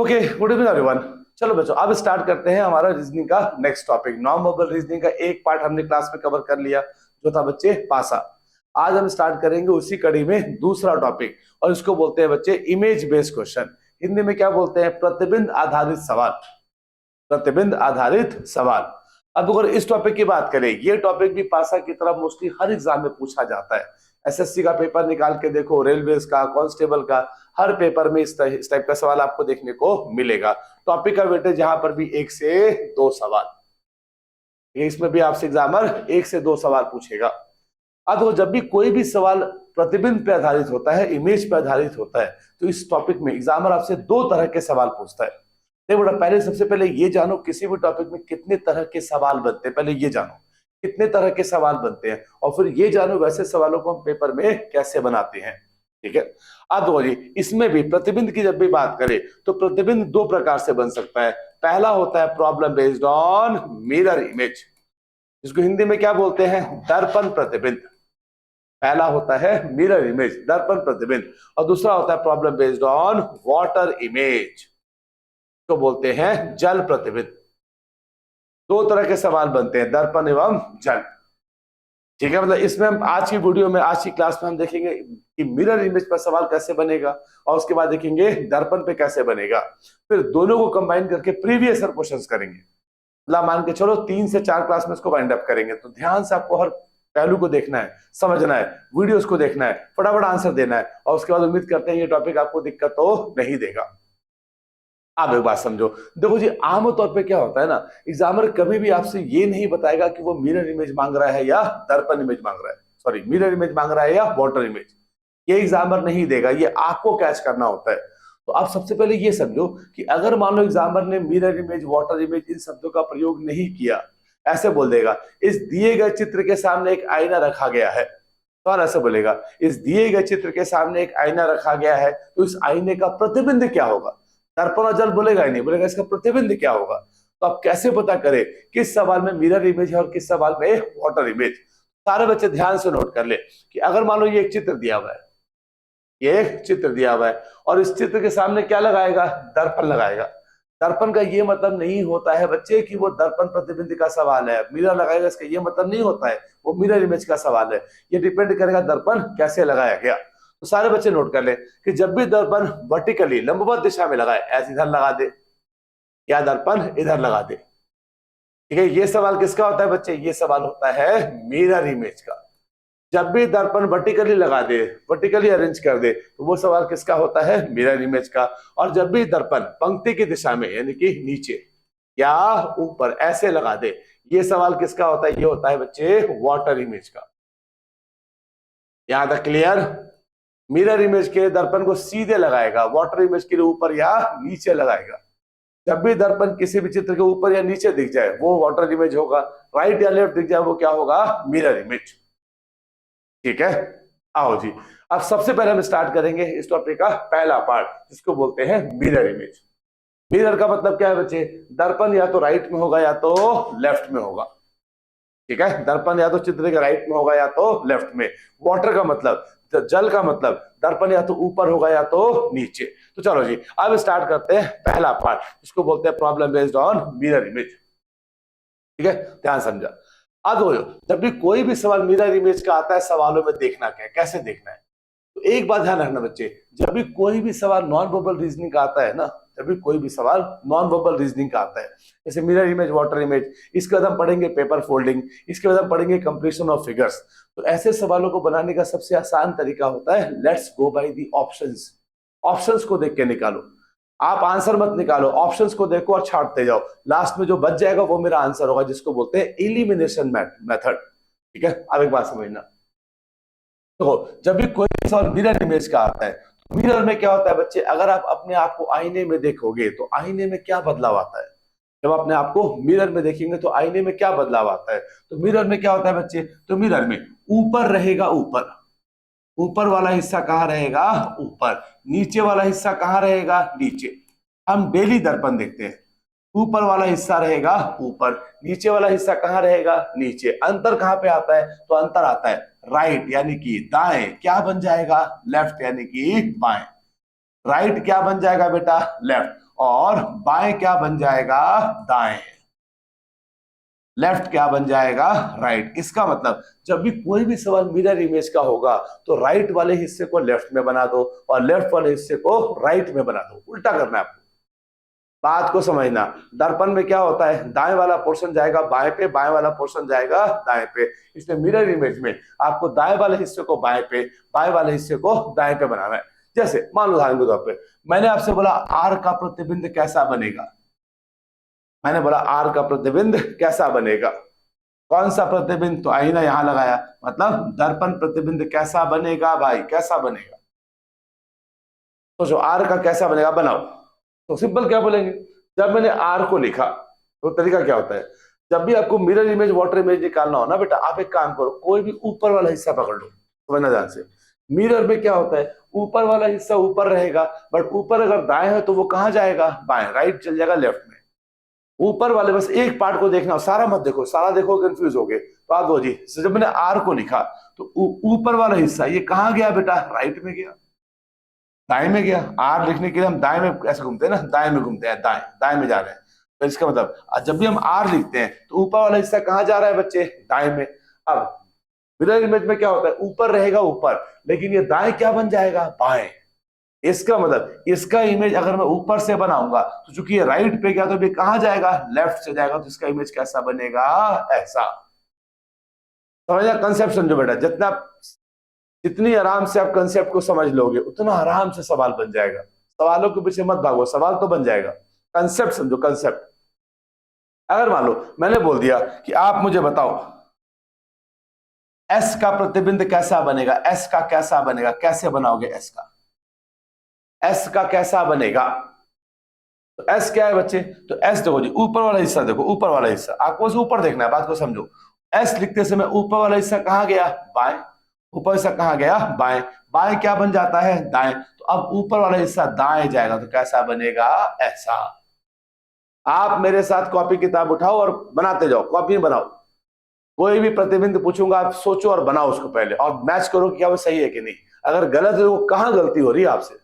Okay, good evening everyone. चलो बच्चों, अब स्टार्ट करते हैं हमारा रीजनिंग का next topic. Non verbal reasoning का एक पार्ट हमने क्लास में कवर कर लिया, जो था बच्चे पासा। आज हम स्टार्ट करेंगे उसी कड़ी में दूसरा टॉपिक, और इसको बोलते हैं बच्चे इमेज बेस्ड क्वेश्चन। हिंदी में क्या बोलते हैं? प्रतिबिंब आधारित सवाल। प्रतिबिंब आधारित सवाल। अब अगर इस टॉपिक की बात करें, ये टॉपिक भी पासा की तरह मोस्टली हर एग्जाम में पूछा जाता है। एसएससी का पेपर निकाल के देखो, रेलवेज का, कांस्टेबल का, हर पेपर में इस टाइप का सवाल आपको देखने को मिलेगा। टॉपिक का वेटेज यहाँ पर भी 1 से 2 सवाल। इसमें भी आपसे एग्जामर 1 से 2 सवाल पूछेगा। अब वो जब भी कोई भी सवाल प्रतिबिंब पे आधारित होता है, इमेज पे आधारित होता है, तो इस टॉपिक में एग्जामर आपसे 2 तरह के सवाल पूछता है। देखो बेटा, पहले सबसे पहले ये जानो किसी भी टॉपिक में कितने तरह के सवाल बनते हैं। पहले ये जानो कितने तरह के सवाल बनते हैं, और फिर ये जानो वैसे सवालों को हम पेपर में कैसे बनाते हैं। ठीक है। अब देखो जी, इसमें भी प्रतिबिंब की जब भी बात करें तो प्रतिबिंब 2 प्रकार से बन सकता है। पहला होता है problem based on mirror image, जिसको हिंदी में क्या बोलते हैं? दर्पण प्रतिबिंब। पहला होता है मिरर इमेज, दर्पण प्रतिबिंब, और दूसरा होता है problem based on water image, तो बोलते हैं जल प्रतिबिंब। 2 तरह के सवाल बनते हैं, दर्पण एवं जल। ठीक है, मतलब इसमें हम आज की वीडियो में, आज की क्लास में हम देखेंगे कि मिरर इमेज पर सवाल कैसे बनेगा, और उसके बाद देखेंगे दर्पण पे कैसे बनेगा। फिर दोनों को कंबाइन करके प्रीवियस ईयर क्वेश्चंस करेंगे। मतलब मान के चलो 3 से 4 क्लास में इसको वाइंड अप करेंगे। तो ध्यान से आपको हर पहलू को देखना है, समझना है, वीडियोस को देखना है, फटाफट आंसर देना है, और उसके बाद उम्मीद करते हैं ये टॉपिक आपको दिक्कत तो नहीं देगा। आप एक बात समझो, देखो जी, आमतौर पे क्या होता है ना, एग्जामिनर कभी भी आपसे ये नहीं बताएगा कि वो मिरर इमेज मांग रहा है या दर्पण इमेज मांग रहा है, सॉरी मिरर इमेज मांग रहा है या वाटर इमेज। ये एग्जामिनर नहीं देगा, ये आपको कैच करना होता है। तो आप सबसे पहले ये समझो कि अगर मान लो एग्जामिनर ने mirror image, water image in शब्दों का प्रयोग नहीं किया, ऐसे बोल देगा इस दिए गए चित्र के सामने एक आईना रखा गया है, तो ऐसे बोलेगा इस दिए गए चित्र के सामने एक आईना रखा गया है, तो इस आईने का प्रतिबिंब क्या होगा? दर्पण और जल बोलेगा ही नहीं, बोलेगा इसका प्रतिबिंब क्या होगा। तो आप कैसे पता करें किस सवाल में मिरर इमेज है और किस सवाल में वाटर इमेज? सारे बच्चे ध्यान से नोट कर ले कि अगर मान लो ये एक चित्र दिया हुआ है, ये एक चित्र दिया हुआ है, और इस चित्र के सामने क्या लगाएगा? दर्पण लगाएगा। दर्पण का ये मतलब नहीं होता है बच्चे कि वो दर्पण प्रतिबिंब का सवाल है। मिरर लगाएगा, इसका ये मतलब नहीं होता है वो मिरर इमेज का सवाल है। ये डिपेंड करेगा दर्पण कैसे लगाया गया। तो सारे बच्चे नोट कर ले कि जब भी दर्पण वर्टिकली लंबवत दिशा में लगाए, ऐसे इधर लगा दे या दर्पण इधर लगा दे। ठीक है, ये सवाल किसका होता है बच्चे? ये सवाल होता है मिरर इमेज का। जब भी दर्पण वर्टिकली लगा दे, वर्टिकली अरेंज कर दे, तो वो सवाल किसका होता है? मिरर इमेज का। और जब भी दर्पण पंक्ति की दिशा में, यानी कि नीचे या ऊपर ऐसे लगा दे, ये सवाल किसका होता है? ये होता है बच्चे वाटर इमेज का। यहां तक क्लियर? मिरर इमेज के दर्पण को सीधे लगाएगा, वाटर इमेज के लिए ऊपर या नीचे लगाएगा। जब भी दर्पण किसी भी चित्र के ऊपर या नीचे दिख जाए वो वाटर इमेज होगा, राइट या लेफ्ट दिख जाए वो क्या होगा? Mirror image. ठीक है, आओ जी, अब सबसे पहले हम स्टार्ट करेंगे इस टॉपिक का पहला पार्ट, जिसको बोलते हैं मिरर इमेज। मिरर का मतलब क्या है बच्चे? दर्पण या तो राइट में होगा या तो लेफ्ट में होगा। ठीक है, दर्पण या तो चित्र के राइट में होगा या तो लेफ्ट में। वाटर का मतलब, जल का मतलब, दर्पण या तो ऊपर होगा या तो नीचे। तो चलो जी, अब स्टार्ट करते हैं पहला पार्ट, जिसको बोलते हैं problem based on mirror image. ठीक है, ध्यान समझा। अब जब भी कोई भी सवाल मिरर इमेज का आता है, सवालों में देखना क्या है, कैसे देखना है। तो एक बात ध्यान रखना बच्चे, जब भी कोई भी सवाल नॉन वर्बल रीजनिंग का आता है ना, जब भी कोई भी सवाल नॉन वर्बल रीजनिंग का आता है, जैसे मिरर इमेज, वाटर इमेज, इसके बाद हम पढ़ेंगे पेपर फोल्डिंग, इसके बाद हम पढ़ेंगे कंप्लीशन ऑफ फिगर्स। तो ऐसे सवालों को बनाने का सबसे आसान तरीका होता है let's go by the options. Options को देख के निकालो। आप आंसर मत निकालो, ऑप्शंस को देखो और छांटते जाओ। लास्ट में जो बच जाएगा वो मेरा आंसर होगा, जिसको बोलते हैं एलिमिनेशन मेथड। ठीक है, अब एक बात समझना, तो जब भी कोई सवाल मिरर इमेज का आता है, तो मिरर में क्या होता है बच्चे? अगर आप अपने आप को आईने में देखोगे तो आईने में क्या बदलाव आता है? जब अपने आप को मिरर में देखेंगे तो आईने में क्या बदलाव आता है? तो मिरर में क्या होता है बच्चे? तो मिरर में ऊपर रहेगा, ऊपर, ऊपर वाला हिस्सा कहाँ रहेगा? ऊपर। नीचे वाला हिस्सा कहाँ रहेगा? नीचे। हम डेली दर्पण देखते हैं, ऊपर वाला हिस्सा रहेगा ऊपर, नीचे वाला हिस्सा कहाँ रहेगा? नीचे। अंतर कहाँ पे आता है? तो अंतर आता है राइट यानी कि दाएं, क्या बन जाएगा? लेफ्ट यानी कि बाएं। राइट क्या बन जाएगा बेटा, लेफ्ट, और बाएं क्या बन जाएगा, दाएं। लेफ्ट क्या बन जाएगा, राइट। इसका मतलब जब भी कोई भी सवाल मिरर इमेज का होगा तो राइट वाले हिस्से को लेफ्ट में बना दो और लेफ्ट वाले हिस्से को राइट में बना दो, उल्टा करना है आपको। बात को समझना, दर्पण में क्या होता है, दाएं वाला पोर्शन जाएगा बाएं पे, बाएं वाला पोर्शन जाएगा दाएं पे। इसलिए मिरर इमेज में आपको दाएं वाले हिस्से को बाएं पे, बाएं वाले हिस्से को दाएं पे बनाना है। जैसे मान लो उदाहरण के तौर पे मैंने आपसे बोला आर का प्रतिबिंब कैसा बनेगा, मैंने बोला आर का प्रतिबिंब कैसा बनेगा, कौन सा प्रतिबिंब, तो आईना यहां लगाया, मतलब दर्पण प्रतिबिंब कैसा बनेगा भाई, कैसा बनेगा। तो जो आर का कैसा बनेगा बनाओ, तो सिंपल क्या बोलेंगे, जब मैंने आर को लिखा तो तरीका क्या होता है, जब भी आपको मिरर इमेज वाटर इमेज निकालना हो ना बेटा, आप एक काम करो, कोई भी ऊपर वाला हिस्सा पकड़ लो, समझना ध्यान से। मिरर में क्या होता है, ऊपर वाला हिस्सा ऊपर रहेगा, बट ऊपर अगर दाएं है तो वो कहां जाएगा, बाएं, राइट चल जाएगा लेफ्ट में। ऊपर वाले बस एक पार्ट को देखना, सारा मत देखो, सारा देखो कंफ्यूज हो गए। तो आप दो जी, जब मैंने आर को लिखा तो ऊपर वाला हिस्सा ये कहां गया बेटा, राइट में गया, दाएं में गया। आर लिखने के लिए हम दाएं में ऐसे घूमते हैं ना, दाएं में घूमते हैं, दाएं दाएं में जा रहे हैं। तो इसका मतलब जब भी हम आर लिखते हैं तो ऊपर वाला हिस्सा कहां जा रहा है बच्चे, दाएं में। अब मिरर इमेज में क्या होता है, ऊपर रहेगा ऊपर, लेकिन ये दाएं क्या बन जाएगा, बाएं। इसका मतलब इसका इमेज अगर मैं ऊपर से बनाऊंगा तो चूंकि ये राइट पे गया तो ये कहां जाएगा, लेफ्ट से जाएगा, तो इसका इमेज कैसा बनेगा, ऐसा। समझना, कंसेप्ट समझो बेटा, जितनी आराम से आप कंसेप्ट को समझ लोगे उतना आराम से सवाल बन जाएगा। सवालों के पीछे मत भागो, सवाल तो बन जाएगा, कंसेप्ट समझो, कंसेप्ट। अगर मान लो मैंने बोल दिया कि आप मुझे बताओ एस का प्रतिबिंब कैसा बनेगा, एस का कैसा बनेगा, कैसे बनाओगे एस का, एस का कैसा बनेगा। तो एस क्या है बच्चे, तो एस देखो जी, ऊपर वाला हिस्सा देखो, ऊपर वाला हिस्सा आपको बस ऊपर देखना है, बात को समझो। एस लिखते समय ऊपर वाला हिस्सा कहां गया, बाएं, ऊपर हिस्सा कहां गया, बाएं, बाएं क्या बन जाता है, दाएं। तो अब ऊपर वाला हिस्सा दाएं जाएगा तो कैसा बनेगा, ऐसा। आप मेरे साथ कॉपी किताब उठाओ और बनाते जाओ, कॉपी में बनाओ, कोई भी प्रतिबिंब पूछूंगा आप सोचो और बनाओ उसको पहले, और मैच करो कि क्या वो सही है कि नहीं। अगर गलत है तो कहां गलती हो रही है आपसे,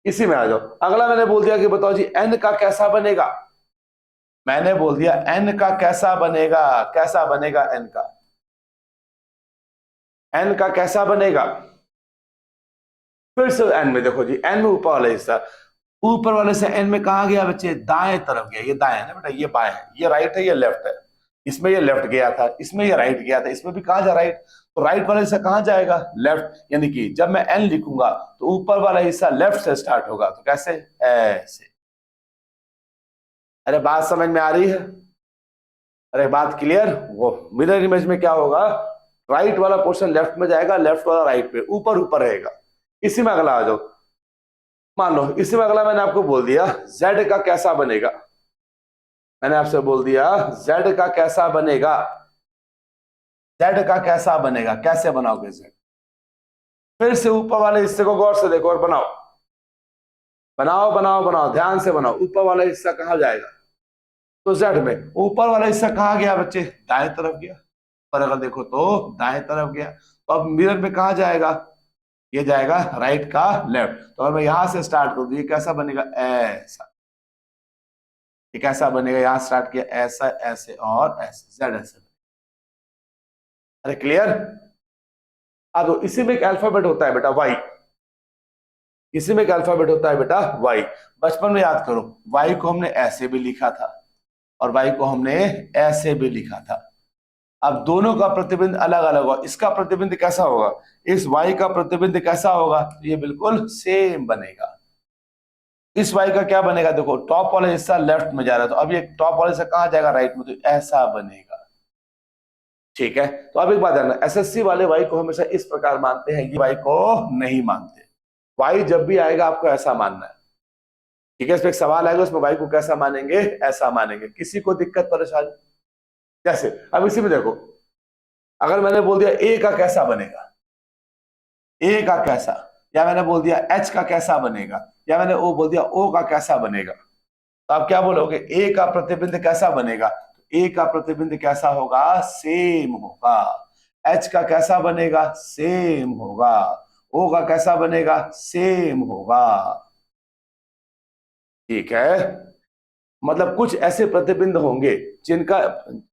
इसी में आ जाओ। अगला मैंने बोल दिया कि बताओ जी एन का कैसा बनेगा, मैंने बोल दिया एन का कैसा बनेगा, कैसा बनेगा एन का, एन का कैसा बनेगा। फिर से एन में देखो जी, एन में ऊपर वाला हिस्सा, ऊपर वाले से एन में कहा गया बच्चे, दाएं तरफ गया। ये दाएं है ना बेटा, ये बाएं है, ये राइट है, ये लेफ्ट है। इसमें ये लेफ्ट गया था, इसमें ये राइट गया था, इसमें भी कहा जा राइट, तो राइट वाला हिस्सा कहां जाएगा, लेफ्ट। यानी कि जब मैं एन लिखूंगा तो ऊपर वाला हिस्सा लेफ्ट से स्टार्ट होगा, तो कैसे, ऐसे। अरे बात समझ में आ रही है, अरे बात क्लियर। वो मिरर इमेज में क्या होगा, राइट वाला पोर्शन लेफ्ट में जाएगा, लेफ्ट वाला राइट पे, ऊपर ऊपर रहेगा। इसी में अगला आ जाओ, मान लो इसी में अगला मैंने आपको बोल दिया z का कैसा बनेगा, मैंने आपसे बोल दिया z का कैसा बनेगा, z का कैसा बनेगा, कैसे बनाओगे z। फिर से ऊपर वाले हिस्से को गौर से देखो और बनाओ, बनाओ बनाओ बनाओ, ध्यान से बनाओ। ऊपर वाला हिस्सा कहां जाएगा, तो z में ऊपर वाला हिस्सा कहां गया बच्चे, दाएं तरफ गया। पर अगर देखो तो दाएं तरफ गया, तो अब मिरर में कहां जाएगा, ये जाएगा राइट का लेफ्ट। तो अगर मैं यहां से स्टार्ट करूं तो ये कैसा बनेगा, ऐसा। ये कैसा बनेगा, यहां स्टार्ट किया ऐसा, ऐसे और ऐसे, जेड ऐसे। अरे क्लियर। अब इसी में एक अल्फाबेट होता है बेटा वाई, इसी में एक अल्फाबेट होता है बेटा वाई। बचपन में याद करो, वाई को हमने ऐसे भी लिखा था और वाई को हमने ऐसे भी लिखा था। अब दोनों का प्रतिबिंब अलग अलग होगा, इसका प्रतिबिंब कैसा होगा, इस वाई का प्रतिबिंब कैसा होगा, तो ये बिल्कुल सेम बनेगा। इस वाई का क्या बनेगा, देखो टॉप वाला हिस्सा लेफ्ट में जा रहा है, तो अब ये टॉप वाला हिस्सा कहां जाएगा, राइट में, तो ऐसा बनेगा। ठीक है, तो अब एक बात जानना, एसएससी वाले वाई को हमेशा इस प्रकार मानते हैं, ये वाई को नहीं मानते। वाई जब भी आएगा आपको ऐसा मानना है, ठीक है। इस पर एक सवाल आएगा, उसमें वाई को कैसा मानेंगे, ऐसा मानेंगे। किसी को दिक्कत परेशानी, जैसे अब इसी में देखो, अगर मैंने बोल दिया ए का कैसा बनेगा, ए का कैसा, या मैंने बोल दिया एच का कैसा बनेगा, या मैंने ओ बोल दिया ओ का कैसा बनेगा, तो आप क्या बोलोगे, ए का प्रतिबिंब कैसा बनेगा, ए का प्रतिबिंब कैसा होगा, सेम होगा। एच का कैसा बनेगा, सेम होगा। ओ का कैसा बनेगा, सेम होगा। ठीक है, मतलब कुछ ऐसे प्रतिबिंब होंगे जिनका,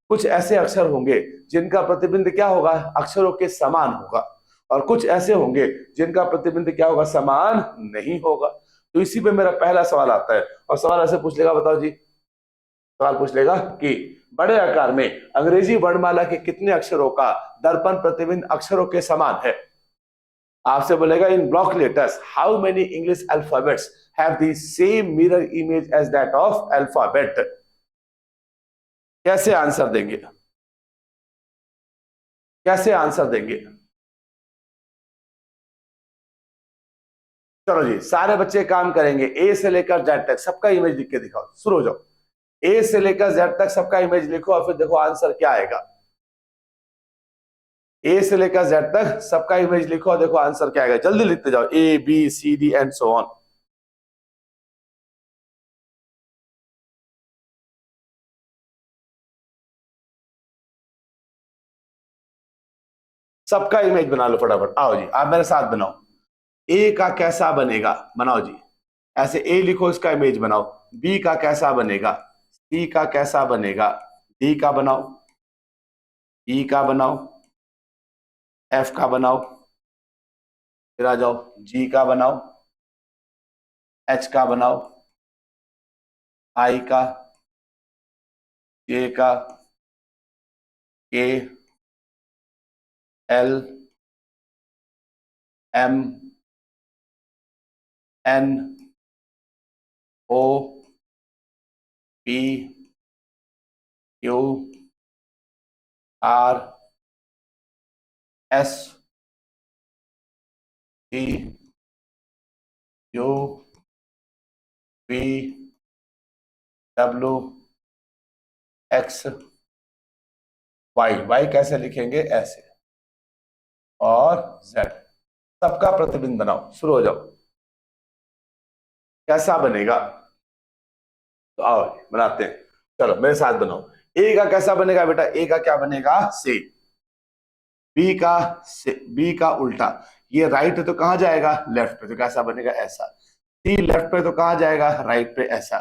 कुछ ऐसे अक्षर होंगे जिनका प्रतिबिंब क्या होगा, अक्षरों के समान होगा, और कुछ ऐसे होंगे जिनका प्रतिबिंब क्या होगा, समान नहीं होगा। तो इसी पे मेरा पहला सवाल आता है, और सवाल ऐसे पूछ लेगा, बताओ जी, सवाल पूछ लेगा कि बड़े आकार में अंग्रेजी वर्णमाला के कितने अक्षरों का दर्पण प्रतिबिंब अक्षरों के समान है। आपसे बोलेगा in block letters how many English alphabets have the same mirror image as that of alphabet. कैसे आंसर देंगे, कैसे आंसर देंगे? चलो जी, सारे बच्चे काम करेंगे, ए से लेकर जेड तक सबका इमेज लिख के दिखाओ, शुरू हो जाओ। ए से लेकर जेड तक सबका इमेज लिखो और फिर देखो आंसर क्या आएगा। ए से लेकर जेड तक सबका इमेज लिखो और देखो आंसर क्या आएगा, जल्दी लिखते जाओ, A B C D and so on. सबका इमेज बना लो फटाफट, आओ जी आप मेरे साथ बनाओ। ए का कैसा बनेगा, बनाओ जी, ऐसे ए लिखो, इसका इमेज बनाओ। बी का कैसा बनेगा, सी का कैसा बनेगा, डी का बनाओ, ई का बनाओ, एफ का बनाओ, फिर आ जाओ जी का बनाओ, एच का बनाओ, आई का, जे का, K, L, M, N, O, P, Q, R, S, T, U, P, W, X, Y. Y कैसे लिखेंगे, ऐसे, और जेड। सबका प्रतिबिंब बनाओ, शुरू हो जाओ। कैसा बनेगा, तो आओ बनाते हैं, चलो मेरे साथ बनाओ। ए का कैसा बनेगा बेटा, ए का क्या बनेगा, से। बी का से, बी का उल्टा, ये राइट है तो कहां जाएगा, लेफ्ट पे, तो कैसा बनेगा, ऐसा। डी लेफ्ट पे तो कहां जाएगा, राइट पे, ऐसा।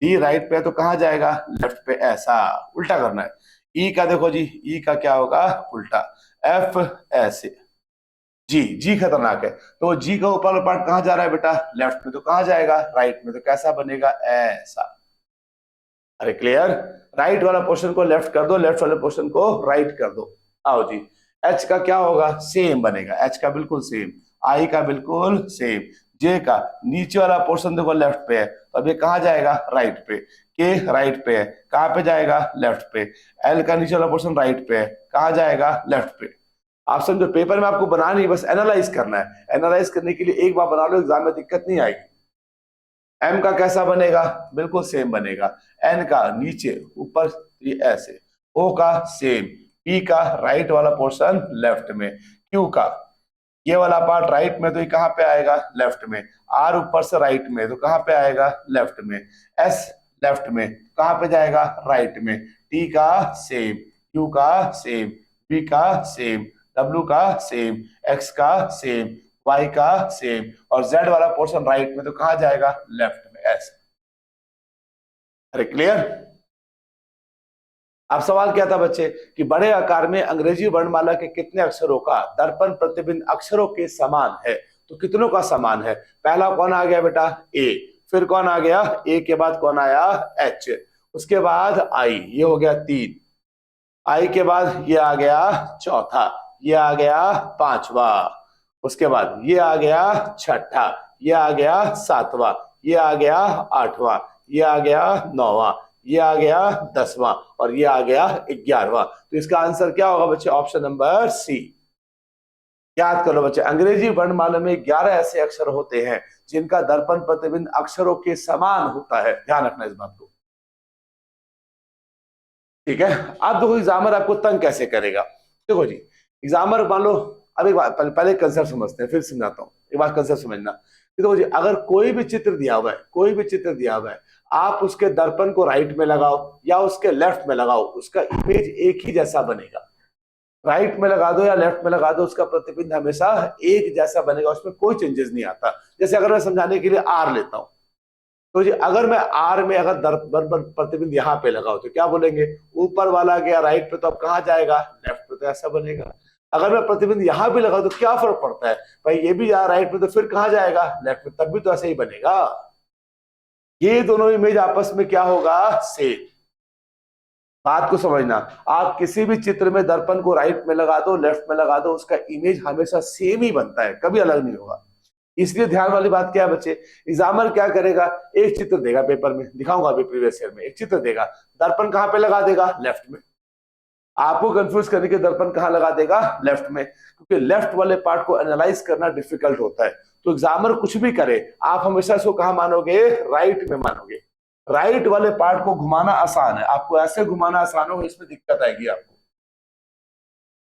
डी राइट पे तो कहां जाएगा, लेफ्ट पे, ऐसा। उल्टा करना है। ई का देखो जी, ई का क्या होगा, उल्टा। एफ ऐसे। जी, जी खतरनाक है, तो जी का ऊपर वाला पार्ट कहां जा रहा है बेटा, लेफ्ट में, तो कहां जाएगा, राइट में, तो कैसा बनेगा, ऐसा। अरे क्लियर, राइट वाला पोर्शन को लेफ्ट कर दो, लेफ्ट वाले पोर्शन को राइट कर दो। आओ जी, एच का क्या होगा, सेम बनेगा, एच का बिल्कुल सेम। आई का बिल्कुल सेम। जे का नीचे वाला पोर्शन देखो लेफ्ट पे है, तो अब ये कहां जाएगा, राइट पे। के राइट पे है, कहां पे जाएगा, लेफ्ट पे। एल का नीचे वाला पोर्शन राइट पे है, कहां जाएगा, लेफ्ट पे। आप समझो, पेपर में आपको बनाना नहीं, बस एनालाइज करना है। एनालाइज करने के लिए एक बार बना लो, एग्जाम में दिक्कत नहीं आएगी। एम का कैसा बनेगा, बिल्कुल सेम बनेगा। एन का नीचे ऊपर, ये ऐसे। ओ का सेम। पी का राइट वाला पोर्शन लेफ्ट में। क्यू का ये वाला पार्ट राइट में, तो ये कहां पे आएगा, लेफ्ट में। आर ऊपर से राइट में, तो कहां पे आएगा, लेफ्ट में। एस लेफ्ट में, कहां पे जाएगा, राइट में। टी का सेम। क्यू का सेम। बी का सेम। डब्ल्यू का सेम। एक्स का सेम। वाई का सेम। और जेड वाला पोर्शन राइट में, तो कहां जाएगा, लेफ्ट में, ऐसे। अरे क्लियर। अब सवाल क्या था बच्चे, कि बड़े आकार में अंग्रेजी वर्णमाला के कितने अक्षरों का दर्पण प्रतिबिंब अक्षरों के समान है। तो कितनों का समान है, पहला कौन आ गया बेटा, ए। फिर कौन आ गया, ए के बाद कौन आया, एच। उसके बाद आई, ये हो गया तीन। आई के बाद ये आ गया चौथा, ये आ गया पांचवा। उसके बाद ये आ गया छठा, ये आ गया सातवां, ये आ गया आठवां, ये आ गया नौवां, ये आ गया 10वां, और ये आ गया 11वां। तो इसका आंसर क्या होगा बच्चे, ऑप्शन नंबर सी। याद कर लो बच्चे, अंग्रेजी वर्णमाला में 11 ऐसे अक्षर होते हैं जिनका दर्पण प्रतिबिंब अक्षरों के समान होता है, ध्यान रखना इस बात को। ठीक है, अब देखो एग्जामर आपको तंग कैसे करेगा। देखो जी, एग्जामर मान लो, अब एक बात पहले कंसेप्ट समझते हैं, फिर समझाता हूँ, एक बात कंसेप्ट समझना। देखो जी, अगर कोई भी चित्र दिया हुआ है, कोई भी चित्र दिया हुआ है, आप उसके दर्पण को राइट में लगाओ या उसके लेफ्ट में लगाओ, उसका इमेज एक ही जैसा बनेगा। राइट में लगा दो या लेफ्ट में लगा दो, उसका प्रतिबिंब हमेशा एक जैसा बनेगा, उसमें कोई चेंजेस नहीं आता। जैसे अगर मैं समझाने के लिए आर लेता हूं, तो जी अगर मैं आर में अगर दर्पण प्रतिबिंब यहाँ पे लगाऊं तो क्या बोलेंगे, ऊपर वाला गया राइट पे तो अब कहाँ जाएगा, लेफ्ट पे, तो ऐसा बनेगा। अगर मैं प्रतिबिंब यहाँ भी लगाऊं तो क्या फर्क पड़ता है भाई, ये भी जा राइट पे तो फिर कहाँ जाएगा, लेफ्ट पे, तब भी तो ऐसे ही बनेगा। ये दोनों इमेज आपस में क्या होगा, सेम। बात को समझना, आप किसी भी चित्र में दर्पण को राइट में लगा दो लेफ्ट में लगा दो, उसका इमेज हमेशा सेम ही बनता है, कभी अलग नहीं होगा। इसलिए ध्यान वाली बात क्या है बच्चे, एग्जामिनर क्या करेगा, एक चित्र देगा पेपर में, दिखाऊंगा अभी प्रीवियस ईयर में, एक चित्र देगा, दर्पण कहां पे लगा देगा, लेफ्ट में। आपको कंफ्यूज करने के दर्पण कहां लगा देगा, लेफ्ट में, क्योंकि लेफ्ट वाले पार्ट को एनालाइज करना डिफिकल्ट होता है। तो एग्जामिनर कुछ भी करे आप हमेशा इसको कहां मानोगे, राइट में मानोगे। राइट वाले पार्ट को घुमाना आसान है, आपको ऐसे घुमाना आसान होगा, इसमें दिक्कत आएगी आपको।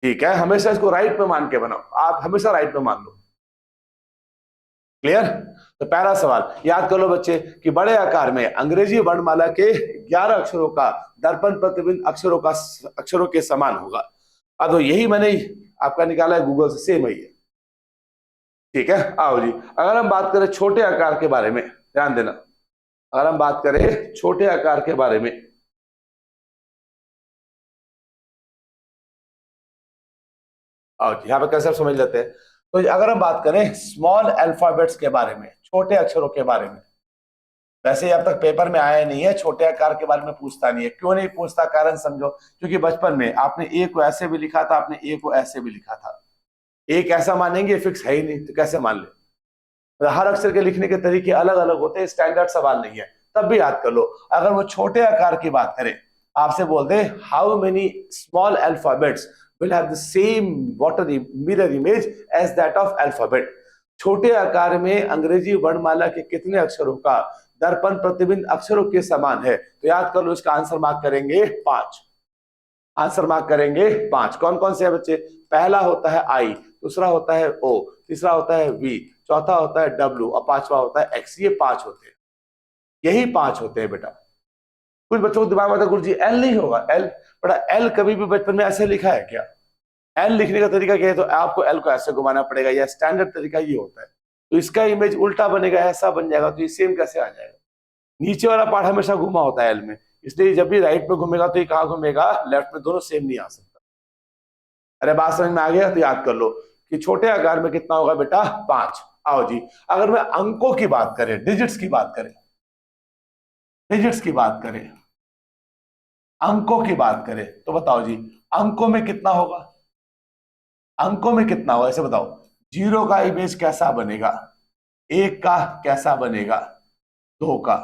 ठीक है, हमेशा इसको राइट में मान के बनाओ, आप हमेशा राइट में मान लो। क्लियर। तो पहला सवाल याद कर लो बच्चे कि बड़े आकार में अंग्रेजी वर्णमाला के 11 अक्षरों का दर्पण प्रतिबिंब अक्षरों के समान होगा। अब तो यही मैंने आपका निकाला है गूगल से, सेम ही है। ठीक है, आओ जी, अगर हम बात करें छोटे आकार के बारे में, ध्यान देना, अगर हम बात करें छोटे आकार के बारे में, आओ जी यहाँ पे कैसे समझ लेते हैं। तो अगर हम बात करें स्मॉल अल्फाबेट्स के बारे में, छोटे अक्षरों के बारे में, वैसे अब तक पेपर में आया नहीं है, छोटे आकार के बारे में पूछता नहीं है। क्यों नहीं पूछता, कारण समझो, क्योंकि बचपन में आपने ए को ऐसे भी लिखा था, आपने ए को ऐसे भी लिखा था। एक ऐसा मानेंगे फिक्स है ही नहीं, तो कैसे मान ले। हर अक्षर के लिखने के तरीके अलग अलग होते हैं, स्टैंडर्ड सवाल नहीं है, तब भी याद कर लो। अगर वो छोटे आकार की बात करें, आपसे बोल दे how many small alphabets will have the same water mirror image as that of alphabet. छोटे आकार में अंग्रेजी वर्णमाला के कितने अक्षरों का दर्पण प्रतिबिंब अक्षरों के समान है, तो याद कर लो, इसका आंसर मार्क करेंगे 5। आंसर मार्क करेंगे 5। कौन कौन से है बच्चे, पहला होता है आई, दूसरा होता है ओ, तीसरा होता है वी, चौथा होता है डब्ल्यू और पांचवा होता है एक्स। ये 5 होते हैं, यही 5 होते हैं बेटा। कुछ बच्चों को दिमाग में आता है गुरुजी एल नहीं होगा, एल, बेटा एल कभी भी बचपन में ऐसे लिखा है क्या, एल लिखने का तरीका क्या है, तो आपको एल को ऐसे घुमाना पड़ेगा, या स्टैंडर्ड तरीका ये होता है। तो इसका इमेज उल्टा बनेगा, ऐसा बन जाएगा, तो ये सेम कैसे आ जाएगा। नीचे वाला पार्ट हमेशा घुमा होता है एल में, इसलिए जब भी राइट में घूमेगा तो ये कहां घूमेगा, लेफ्ट में, दोनों सेम नहीं आ सकता। अरे बात समझ में आ गया, तो याद कर लो कि छोटे आकार में कितना होगा बेटा, 5। आओ जी, अगर मैं अंकों की बात करें, डिजिट्स की बात करें, डिजिट्स की बात करें, अंकों की बात करें, तो बताओ जी अंकों में कितना होगा, अंकों में कितना होगा, ऐसे बताओ। 0 का इमेज कैसा बनेगा, 1 का कैसा बनेगा, 2 का,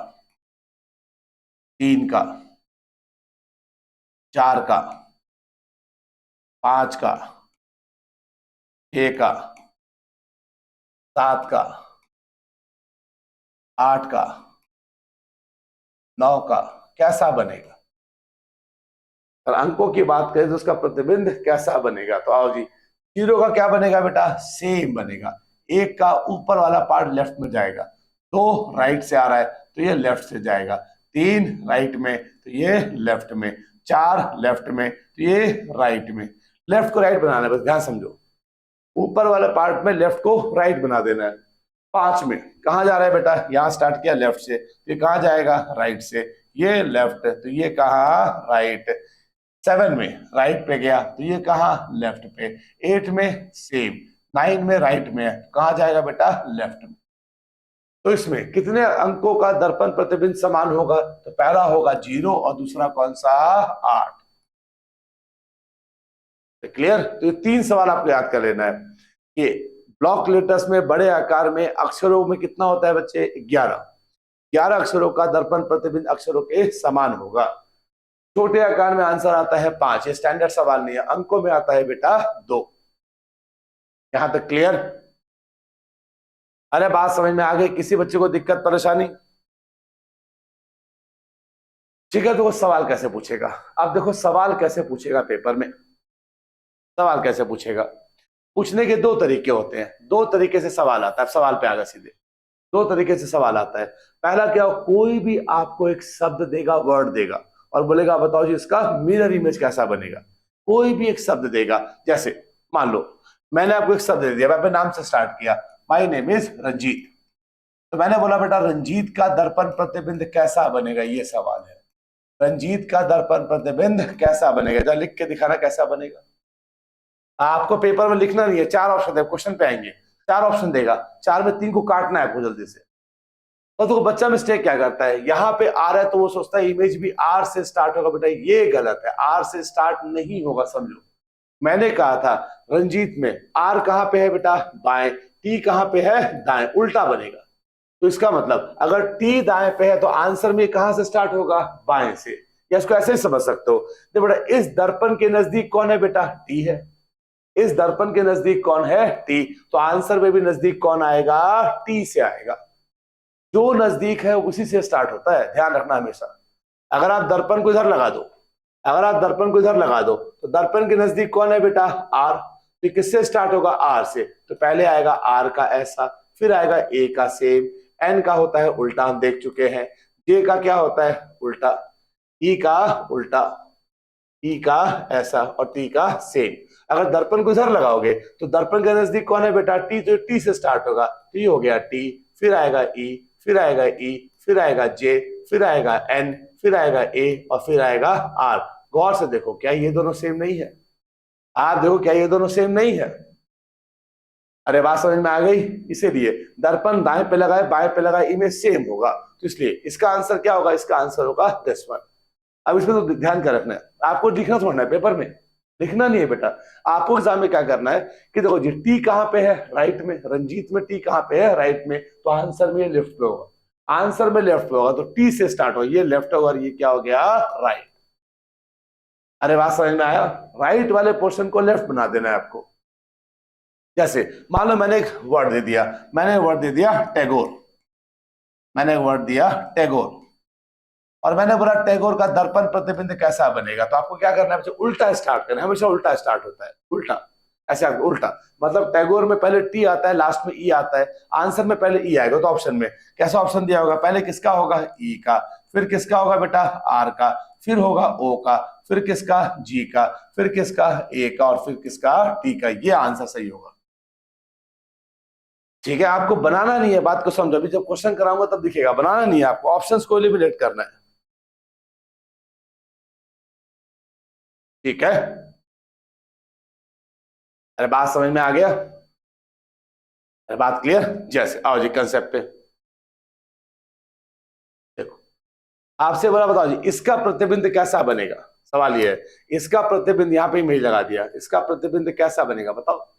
3 का, 4 का, 5 का, 6 का, 7 का, 8 का, 9 का, कैसा बनेगा। और अंकों की बात करें तो उसका प्रतिबिंब कैसा बनेगा, तो आओ जी, 0 का क्या बनेगा बेटा, सेम बनेगा। 1 का ऊपर वाला पार्ट लेफ्ट में जाएगा, 2 राइट से आ रहा है तो ये लेफ्ट से जाएगा, 3 राइट में तो ये लेफ्ट में, 4 लेफ्ट में तो ये राइट में। लेफ्ट को राइट बनाना है, बस ध्यान समझो, ऊपर वाले पार्ट में लेफ्ट को राइट बना देना है। 5 में कहा जा रहा है बेटा, यहां स्टार्ट किया लेफ्ट से, तो ये कहां जाएगा, राइट से, ये लेफ्ट तो ये कहा राइट। 7 में राइट पे गया तो ये कहा लेफ्ट पे। 8 में सेम, 9 में राइट में है, कहा जाएगा बेटा, लेफ्ट में। तो इसमें कितने अंकों का दर्पण प्रतिबिंब समान होगा, तो पहला होगा 0 और दूसरा कौन सा, 8। क्लियर। तो ये 3 सवाल आपको याद कर लेना है कि ब्लॉक लेटर्स में बड़े आकार में अक्षरों में कितना होता है बच्चे, 11 अक्षरों का दर्पण प्रतिबिंब अक्षरों के समान होगा। छोटे आकार में आंसर आता है 5, ये स्टैंडर्ड सवाल नहीं है, अंकों में आता है बेटा 2। यहां तक क्लियर। अरे बात समझ में आ गई, किसी बच्चे को दिक्कत परेशानी, ठीक है। तो वो सवाल कैसे पूछेगा, अब देखो सवाल कैसे पूछेगा पेपर में, सवाल कैसे पूछेगा, पूछने के 2 तरीके होते हैं, 2 तरीके से सवाल आता है। सवाल पे आ गया सीधे, 2 तरीके से सवाल आता है। पहला क्या, कोई भी आपको एक शब्द देगा, वर्ड देगा और बोलेगा बताओ जी इसका मिरर इमेज कैसा बनेगा। कोई भी एक शब्द देगा, जैसे मान लो मैंने आपको एक शब्द दे दिया, मैं अपने नाम से स्टार्ट किया, माय नेम इज रंजीत, तो मैंने बोला बेटा रंजीत का दर्पण प्रतिबिंब कैसा बनेगा, ये सवाल है। रंजीत का दर्पण प्रतिबिंब कैसा बनेगा, जरा लिख के दिखाना कैसा बनेगा। आपको पेपर में लिखना नहीं है, 4 ऑप्शन है, क्वेश्चन पे आएंगे 4 ऑप्शन देगा, 4 में 3 को काटना है आपको जल्दी से। तो बच्चा मिस्टेक क्या करता है, यहाँ पे आर है तो वो सोचता है इमेज भी आर से स्टार्ट होगा, बेटा ये गलत है, आर से स्टार्ट नहीं होगा, समझो। मैंने कहा था रंजीत में आर कहां पे है बेटा, बाएं, टी कहां पे है, दाएं, उल्टा बनेगा। तो इसका मतलब अगर टी दाएं पे है तो आंसर में कहां से स्टार्ट होगा, बाएं से। या इसको ऐसे ही समझ सकते हो, तो बेटा इस दर्पण के नजदीक कौन है बेटा, टी है। इस दर्पण के नजदीक कौन है, टी, तो आंसर में भी नजदीक कौन आएगा, टी से आएगा। जो नजदीक है उसी से स्टार्ट होता है, ध्यान रखना हमेशा। अगर आप दर्पण को इधर लगा दो, अगर आप दर्पण को इधर लगा दो तो दर्पण के नजदीक कौन है बेटा, आर, तो किससे स्टार्ट होगा, आर से। तो पहले आएगा आर का ऐसा, फिर आएगा ए का सेम, एन का होता है उल्टा, हम देख चुके हैं, जे का क्या होता है उल्टा, ई का उल्टा, ई का ऐसा और टी का सेम। अगर दर्पण को इधर लगाओगे तो दर्पण के नजदीक कौन है बेटा, टी, तो टी से स्टार्ट होगा, टी हो गया टी, फिर आएगा ई, फिर आएगा ई, फिर आएगा जे, फिर आएगा एन, फिर आएगा ए और फिर आएगा आर। गौर से देखो क्या ये दोनों सेम नहीं है, आप देखो क्या ये दोनों सेम नहीं है। अरे बात समझ में आ गई, इसीलिए दर्पण दाएं पे लगाए बाएं पे लगाए इमेज सेम होगा, तो इसलिए इसका आंसर क्या होगा, इसका आंसर होगा दिस वन। अब इसमें तो ध्यान कर रखना है, आपको लिखना थोड़ा है, पेपर में लिखना नहीं है बेटा। आपको एग्जाम में क्या करना है कि देखो जी टी कहां पे है, राइट में, रंजीत में टी कहां पे है, राइट में, तो आंसर में लेफ्ट पे होगा, आंसर में लेफ्ट पे होगा, तो टी से स्टार्ट हो, ये लेफ्ट होगा और ये क्या हो गया, राइट। अरे बात समझ में आया, राइट वाले पोर्शन को लेफ्ट बना देना है आपको। जैसे मान लो मैंने एक वर्ड दे दिया, मैंने वर्ड दे दिया टैगोर, मैंने वर्ड दिया टैगोर और मैंने बोला टैगोर का दर्पण प्रतिबिंब कैसा बनेगा, तो आपको क्या करना है, उल्टा स्टार्ट करना है, हमेशा उल्टा स्टार्ट होता है, उल्टा, ऐसे उल्टा, मतलब टैगोर में पहले टी आता है, लास्ट में ई आता है, आंसर में पहले ई आएगा, तो ऑप्शन में कैसा ऑप्शन दिया होगा, पहले किसका होगा, ई का, फिर किसका होगा बेटा, आर का, फिर होगा ओ का, फिर किसका, जी का, फिर किसका, ए का और फिर किसका, टी का, ये आंसर सही होगा। ठीक है, आपको बनाना नहीं है, बात को समझो, अभी जब क्वेश्चन कराऊंगा तब दिखेगा, बनाना नहीं है आपको, ऑप्शंस को एलिमिनेट करना है, ठीक है। अरे बात समझ में आ गया, अरे बात क्लियर, जैसे आओ जी कंसेप्ट पे देखो, आपसे बोला बताओ जी इसका प्रतिबिंब कैसा बनेगा, सवाल ये है, इसका प्रतिबिंब यहाँ पे इमेज लगा दिया, इसका प्रतिबिंब कैसा बनेगा बताओ,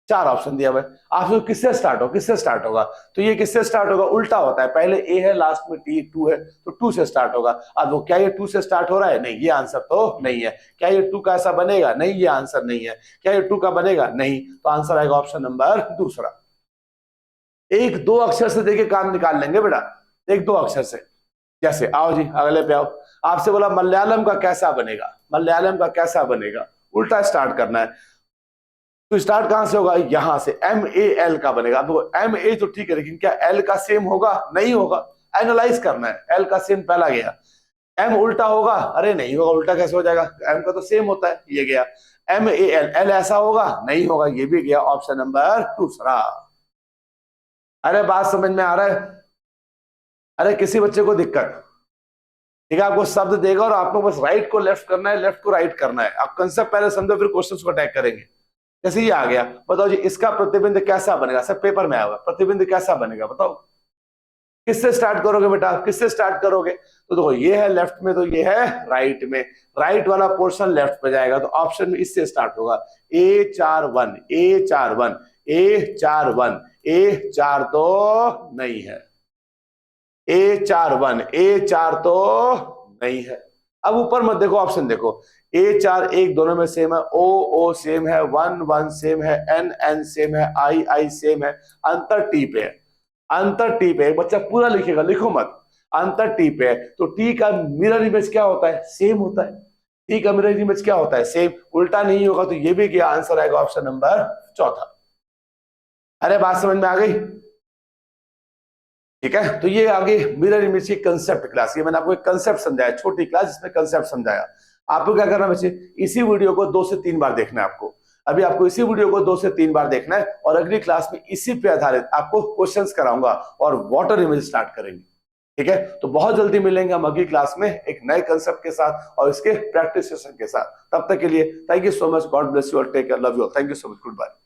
4 ऑप्शन दिया हुआ है, आपसे किससे स्टार्ट हो, किससे स्टार्ट होगा, तो ये किससे स्टार्ट होगा, उल्टा होता है, पहले ए है लास्ट में टी, 2 है तो 2 से स्टार्ट होगा। अब वो क्या ये 2 से स्टार्ट हो रहा है, नहीं, ये आंसर तो नहीं है। क्या ये 2 का ऐसा बनेगा, नहीं, ये आंसर नहीं है। क्या ये 2 का बनेगा, नहीं, तो आंसर आएगा ऑप्शन नंबर दूसरा। एक दो अक्षर से देखिए काम निकाल लेंगे बेटा, एक दो अक्षर से। जैसे आओ जी अगले पे आओ, आपसे बोला मलयालम का कैसा बनेगा, मलयालम का कैसा बनेगा, उल्टा स्टार्ट करना है, तो स्टार्ट कहां से होगा, यहां से, एम ए एल का बनेगा। तो एम ए तो ठीक है, लेकिन क्या एल का सेम होगा, नहीं होगा, एनालाइज करना है, एल का सेम पहला गया, एम उल्टा होगा, अरे नहीं होगा, उल्टा कैसे हो जाएगा, एम का तो सेम होता है, ये गया, एम ए एल, एल ऐसा होगा, नहीं होगा, ये भी गया, ऑप्शन नंबर दूसरा। अरे बात समझ में आ रहा है, अरे किसी बच्चे को दिक्कत, ठीक है, आपको शब्द देगा और आपको बस राइट को लेफ्ट करना है, लेफ्ट को राइट करना है, आप कंसेप्ट पहले समझो फिर क्वेश्चंस को अटैक करेंगे। जैसे ये आ गया, बताओ जी इसका प्रतिबिंब कैसा बनेगा, सब पेपर में आया हुआ, प्रतिबिंब कैसा बनेगा बताओ, किससे स्टार्ट करोगे बेटा, किससे स्टार्ट करोगे, तो देखो ये है लेफ्ट में, तो ये है राइट में, राइट वाला पोर्शन लेफ्ट पे जाएगा, तो ऑप्शन में इससे स्टार्ट होगा, ए 4 1, ए 4 1, ए 4 1, ए 4 तो नहीं है, ए 4 1, ए 4 तो नहीं है। अब ऊपर मत देखो, ऑप्शन देखो, ए 4 1 दोनों में सेम है, ओ ओ सेम है, 1 1 सेम है, एन एन सेम है, आई आई सेम है, अंतर टी पे है, अंतर टी पे, एक बच्चा पूरा लिखेगा, लिखो मत, अंतर टी पे है, तो टी का मिरर इमेज क्या होता है, सेम होता है, टी का मिरर इमेज क्या होता है, सेम, उल्टा नहीं होगा, तो ये भी क्या आंसर आएगा, ऑप्शन नंबर चौथा। अरे बात समझ में आ गई, ठीक है, तो ये आगे मिरर इमेज की कंसेप्ट क्लास, ये मैंने आपको एक कंसेप्ट समझाया, छोटी क्लास जिसमें कंसेप्ट समझाया। आपको क्या करना बच्चे, इसी वीडियो को 2 से 3 बार देखना है आपको। अभी आपको इसी वीडियो को 2 से 3 बार देखना है और अगली क्लास में इसी पे आधारित आपको क्वेश्चंस कराऊंगा और वाटर इमेज स्टार्ट करेंगे। ठीक है, तो बहुत जल्दी मिलेंगे हम अगली क्लास में एक नए कंसेप्ट के साथ और इसके प्रैक्टिस सेशन के साथ। तब तक के लिए thank you so much, God bless you और take care, love you all, thank you so much, good bye.